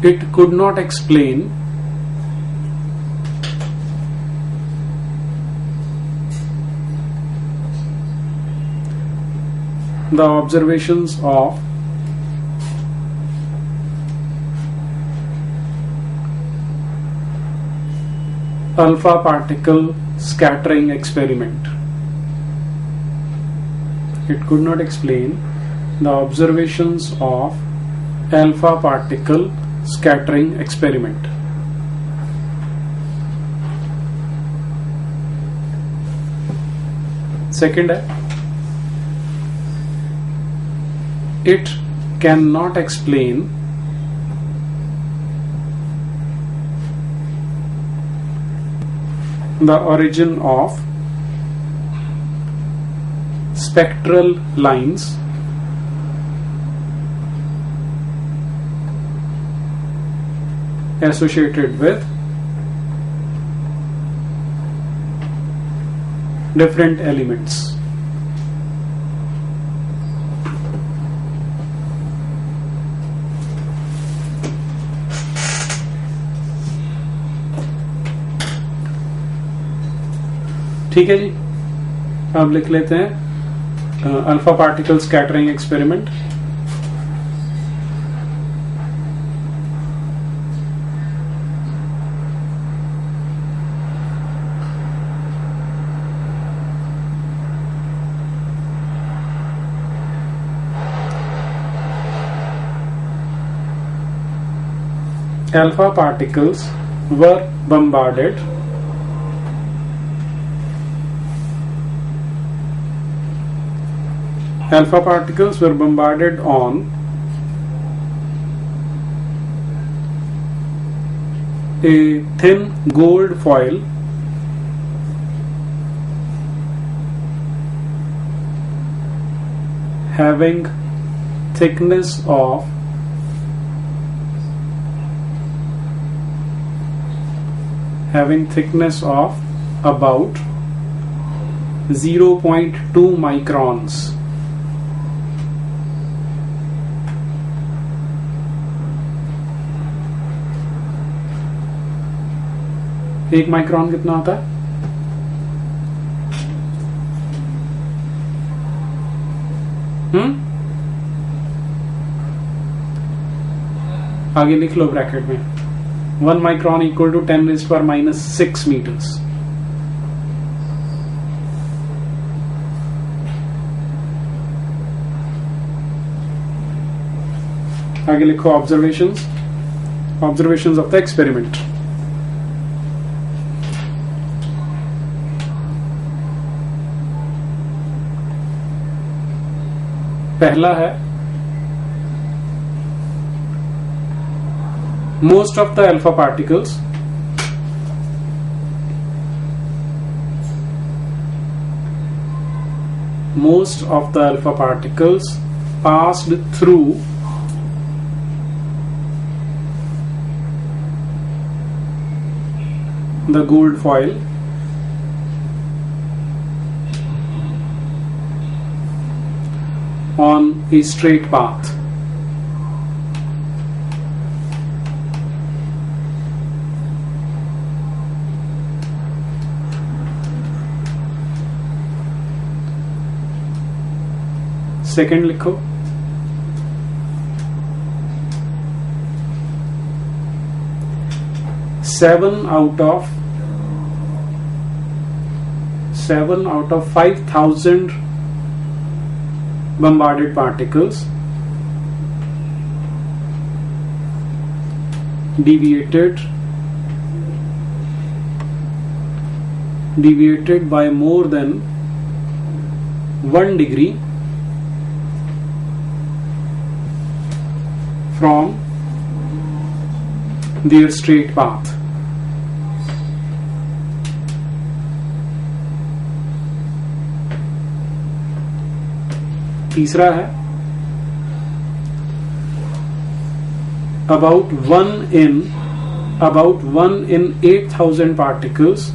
it could not explain the observations of alpha particle scattering experiment. It could not explain the observations of alpha particle scattering experiment. Second है, it cannot explain the origin of spectral lines associated with different elements. ठीक है जी, अब लिख लेते हैं alpha particle scattering experiment. Alpha particles were bombarded on a thin gold foil having thickness of about 0.2 microns. एक micron कितना होता है? आगे लिख लो ब्रैकेट में. 1 micron equal to 10⁻⁻6 meters. आगे लिखो ऑब्जर्वेशंस ऑफ द एक्सपेरिमेंट. पहला है, most of the alpha particles passed through the gold foil on a straight path. Second लिखो, seven out of 5,000 bombarded particles deviated by more than 1 degree from their straight path. तीसरा है, about one in 8,000 particles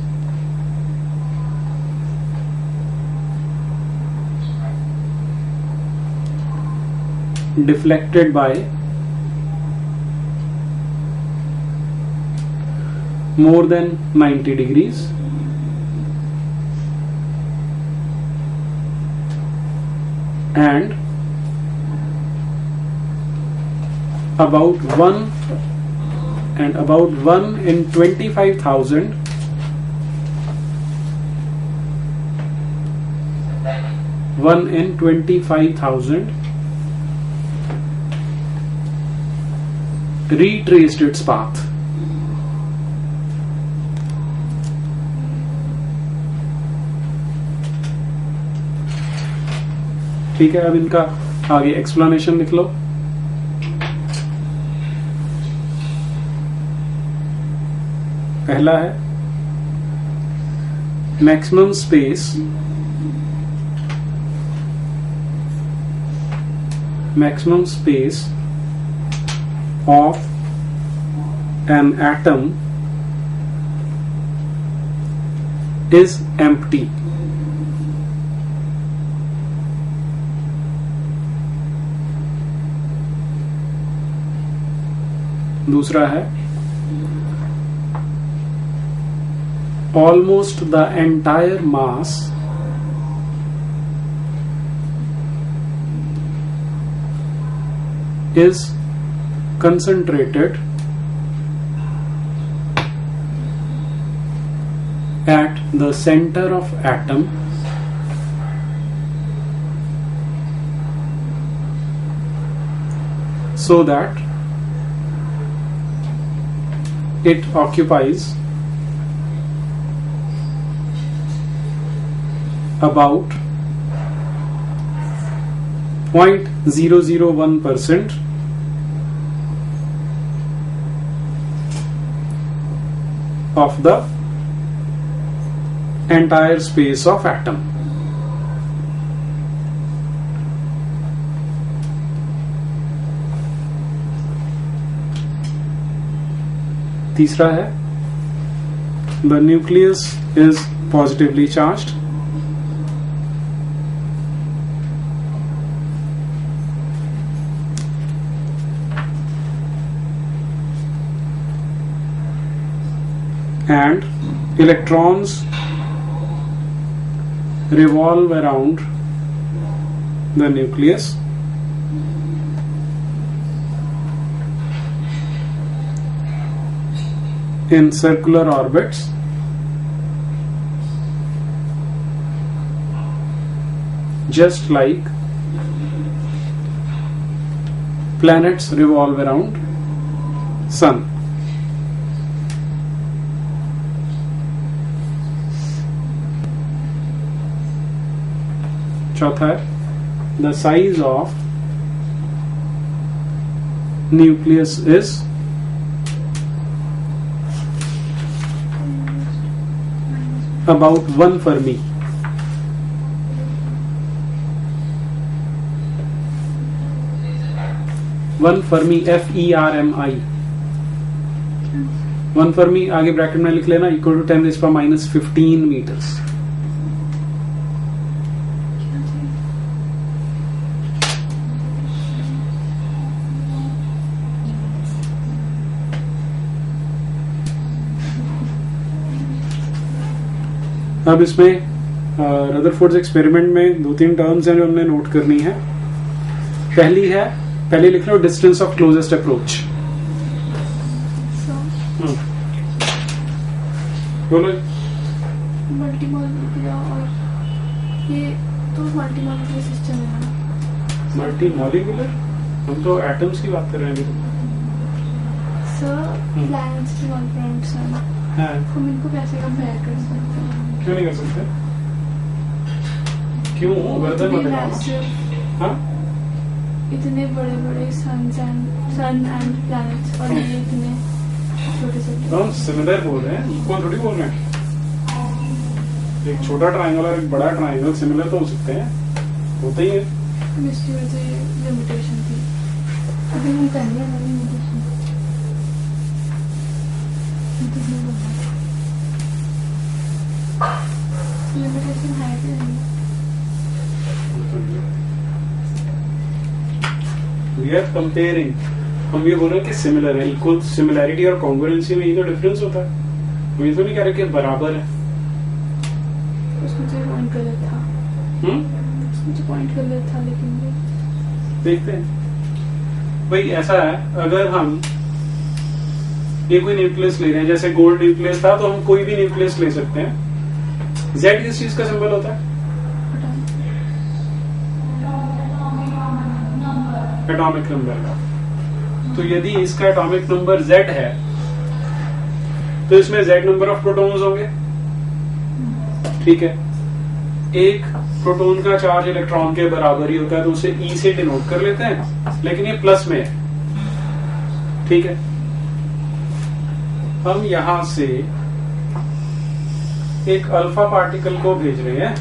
deflected by more than 90 degrees, and about 1 in 25,000 1 in 25,000 retraced its path. ठीक है, अब इनका आगे explanation लिख लो. पहला है maximum space of an atom is empty. दूसरा है almost the entire mass is concentrated at the center of atom so that it occupies about 0.001% of the entire space of atom. तीसरा है the nucleus is positively charged. And electrons revolve around the nucleus in circular orbits just like planets revolve around sun. चौथा है the size of nucleus is about 1 Fermi. FERMI 1 Fermi आगे bracket में लिख लेना equal to 10⁻⁻15 metres. अब इसमें Rutherford's experiment में 2-3 terms हैं जो हमने नोट करनी है. पहले लिख लो डिस्टेंस ऑफ क्लोजेस्ट अप्रोच. बोलो. मल्टीमॉलिक्यूलर और ये तो मल्टीमॉलिक्यूलर सिस्टम है ना. मल्टीमॉलिक्यूलर हम तो एटम्स की बात कर रहे हैं अभी. सर प्लैनेट्स के प्लैनेट्स हैं. हम इनको कैसे कंपेयर कर सकते हैं? क्यों नहीं कर सकते? क्यों गर्दन मत लगाओ. हाँ, इतने बड़े बड़े सन एंड प्लैनेट्स और ये इतने छोटे छोटे. हम सिमिलर बोल रहे हैं, कौन थोड़ी बोल रहे हैं. एक छोटा ट्रायंगल और एक बड़ा ट्रायंगल सिमिलर तो हो सकते हैं, होते ही है. मिस्टी में तो ये लिमिटेशन थी. अभी हम करने वाले लिमिटेशन है कि नहीं. We are comparing. हम ये बोल रहे हैं कि सिमिलर है. इक्वल सिमिलैरिटी और कॉन्ग्रुएंसी में ही तो डिफरेंस होता है. वो ये तो नहीं कह रहे कि बराबर है। उसमें तो पॉइंट गलत था। उसमें तो पॉइंट गलत था, लेकिन देखते हैं भाई। ऐसा है, अगर हम ये कोई न्यूक्लियस ले रहे हैं, जैसे गोल्ड न्यूक्लियस था, तो हम कोई भी न्यूक्लियस ले सकते हैं। जेड किस चीज का सिंबल होता है? एटॉमिक नंबर का। तो यदि इसका एटॉमिक नंबर Z है, तो इसमें Z नंबर ऑफ प्रोटॉन्स होंगे। ठीक है, एक प्रोटॉन का चार्ज इलेक्ट्रॉन के बराबर ही होता है, तो उसे E से डिनोट कर लेते हैं, लेकिन ये प्लस में है। ठीक है, हम यहां से एक अल्फा पार्टिकल को भेज रहे हैं।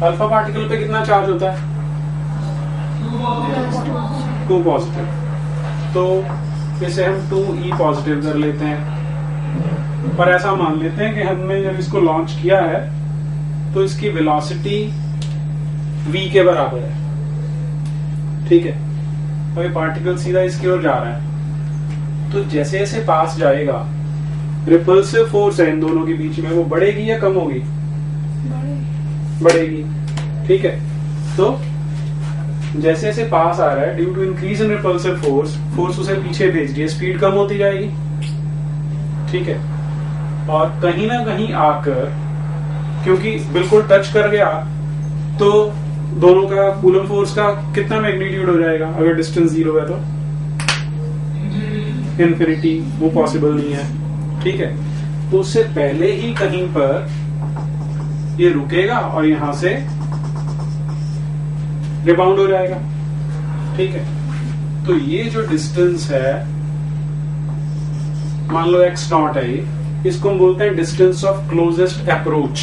अल्फा पार्टिकल पे कितना चार्ज होता है? 2 पॉजिटिव। तो इसे हम 2e पॉजिटिव कर लेते हैं। पर ऐसा मान लेते हैं कि हमने जब इसको लॉन्च किया है तो इसकी वेलोसिटी v के बराबर है। ठीक है, तो ये पार्टिकल सीधा इसकी ओर जा रहा है, तो जैसे जैसे पास जाएगा रिपल्सिव फोर्स है इन दोनों के बीच में, वो बढ़ेगी या कम होगी? बढ़ेगी। ठीक है, तो जैसे जैसे पास आ रहा है, due to increase in repulsive force उसे पीछे भेज रही है, स्पीड कम होती जाएगी। ठीक है, और कहीं ना कहीं आकर, क्योंकि बिल्कुल टच कर गया, तो दोनों का कूलम फोर्स का कितना मैग्नीट्यूड हो जाएगा? अगर डिस्टेंस 0 है तो इन्फिनिटी, वो पॉसिबल नहीं है। ठीक है, तो उससे पहले ही कहीं पर ये रुकेगा और यहां से रिबाउंड हो जाएगा। ठीक है, तो ये जो डिस्टेंस है, मान लो x0 है, ये इसको हम बोलते हैं डिस्टेंस ऑफ क्लोजेस्ट अप्रोच,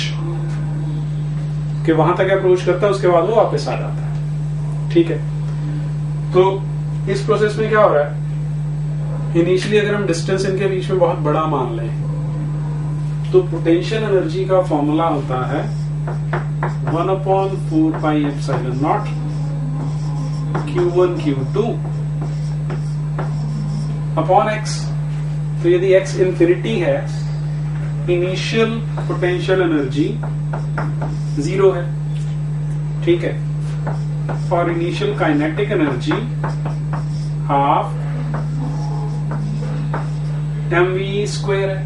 कि वहां तक अप्रोच करता है, उसके बाद वो वापस आ जाता है। ठीक है, तो इस प्रोसेस में क्या हो रहा है? इनिशियली अगर हम डिस्टेंस इनके बीच में बहुत बड़ा मान लें, तो पोटेंशियल एनर्जी का फॉर्मूला होता है 1/4 pi epsilon not Q1 Q2 upon x। तो यदि x इंफिनिटी है, इनिशियल पोटेंशियल एनर्जी 0 है। ठीक है, और initial kinetic energy half mv² है।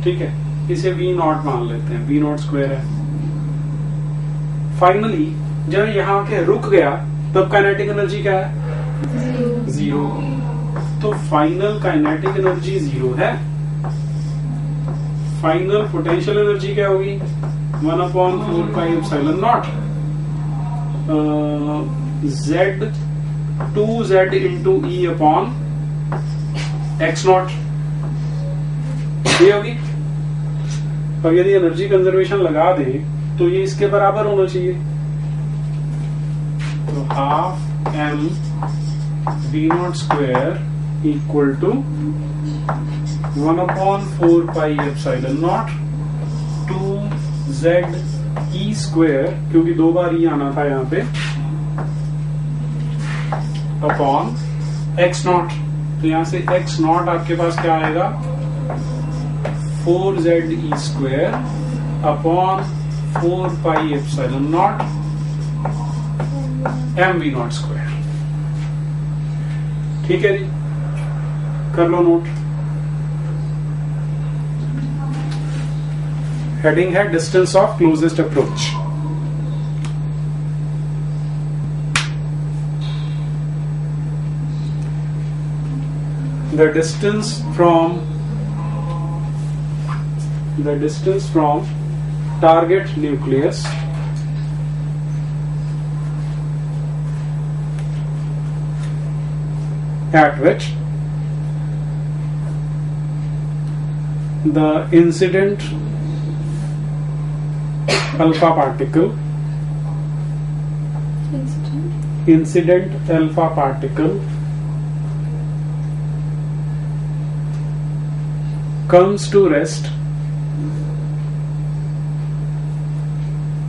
ठीक है, इसे v0 मान लेते हैं, v0² है। फाइनली जब यहां के रुक गया, तब काइनेटिक एनर्जी क्या है? 0। तो फाइनल काइनेटिक एनर्जी 0 है। फाइनल पोटेंशियल एनर्जी क्या होगी? 1/4 pi epsilon not Z 2Z into E upon x0, ये होगी। और यदि एनर्जी कंजर्वेशन लगा दे तो ये इसके बराबर होना चाहिए, तो half m v0² equal to 1/4 pi epsilon nought 2ZE², क्योंकि 2 बार ही आना था यहाँ पे, अपॉन x0। तो यहां से x0 आपके पास क्या आएगा? 4ZE² upon 4 pi epsilon not mv0²। ठीक है जी, कर लो नोट। हेडिंग है distance of closest approach. The distance from target nucleus at which the incident alpha particle comes to rest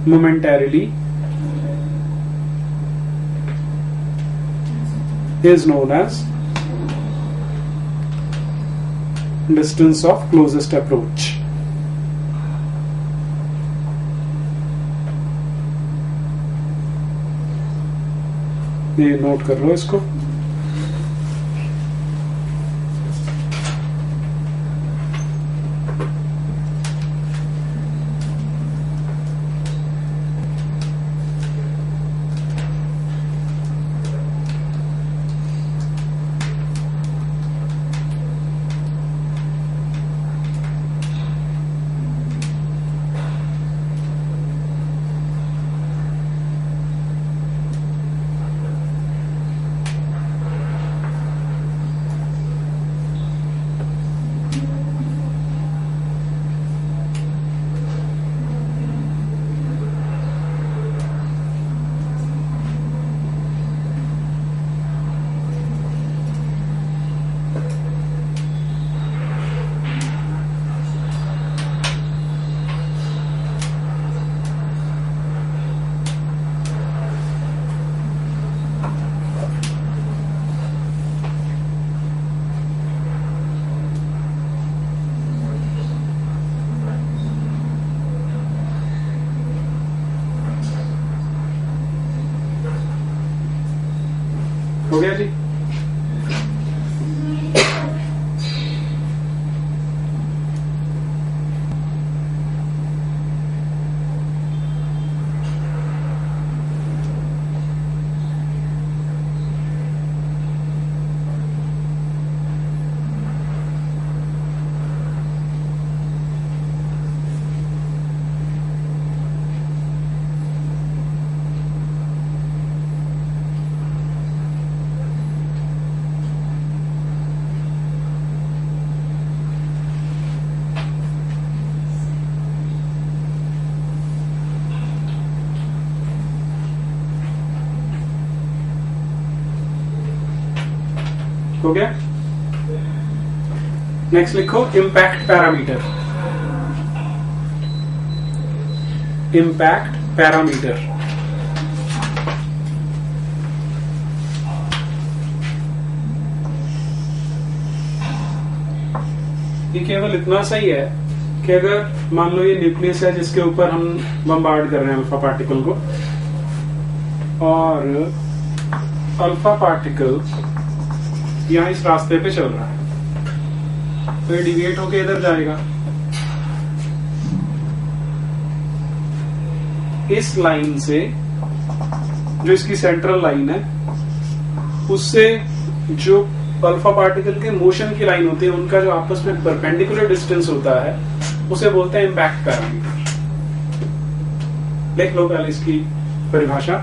momentarily is known as distance of closest approach. ये note कर लो इसको. हो गया जी. हो गया. नेक्स्ट लिखो इम्पैक्ट पैरामीटर. इम्पैक्ट पैरामीटर ये केवल इतना सही है कि अगर मान लो ये न्यूक्लियस है जिसके ऊपर हम बम्बार्ड कर रहे हैं अल्फा पार्टिकल को, और अल्फा पार्टिकल यहाँ इस रास्ते पे चल रहा है, तो ये डिविएट होके इधर जाएगा. इस लाइन से, जो इसकी सेंट्रल लाइन है, उससे जो अल्फा पार्टिकल के मोशन की लाइन होती है, उनका जो आपस में परपेंडिकुलर डिस्टेंस होता है, उसे बोलते हैं इम्पैक्ट पैरामीटर. देख लो पहले इसकी परिभाषा.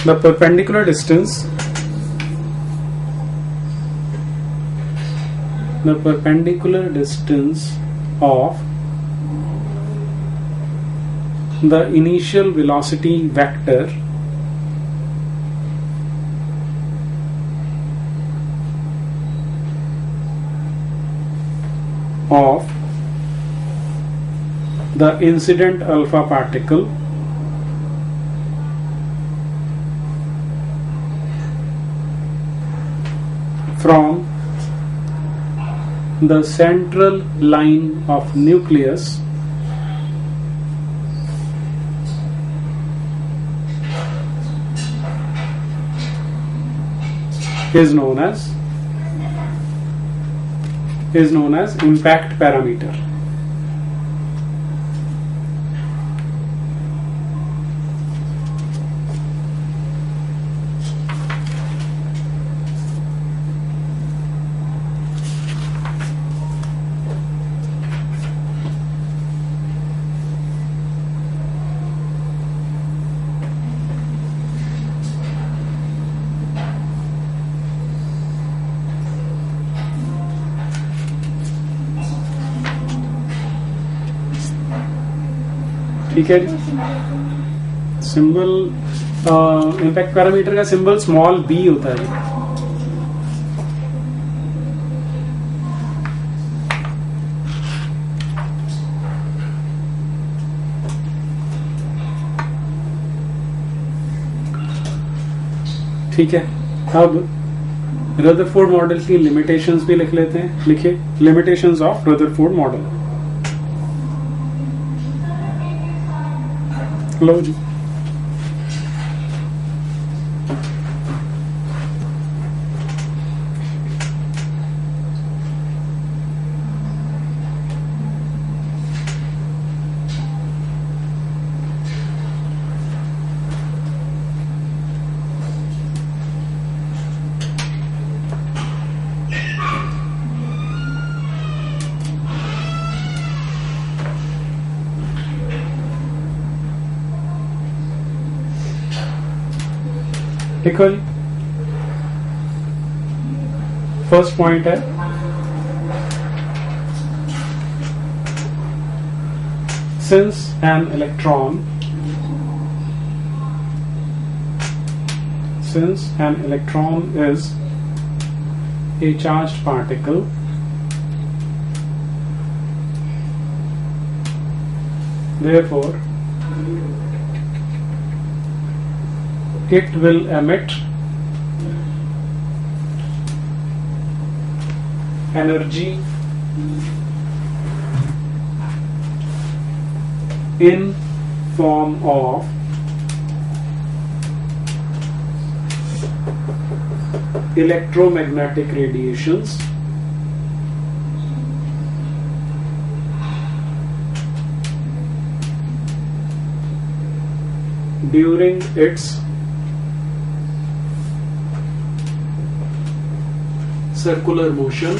The perpendicular distance, the perpendicular distance of the initial velocity vector of the incident alpha particle from the central line of nucleus is known as impact parameter. ठीक है जी. सिंबल इम्पैक्ट पैरामीटर का symbol small B होता है. ठीक है. अब Rutherford model की limitations भी लिख लेते हैं. लिखिए लिमिटेशंस ऑफ रदरफोर्ड मॉडल. लो जी. देखो जी, फर्स्ट पॉइंट है since an electron is a charged particle, therefore it will emit energy in form of electromagnetic radiations during its circular motion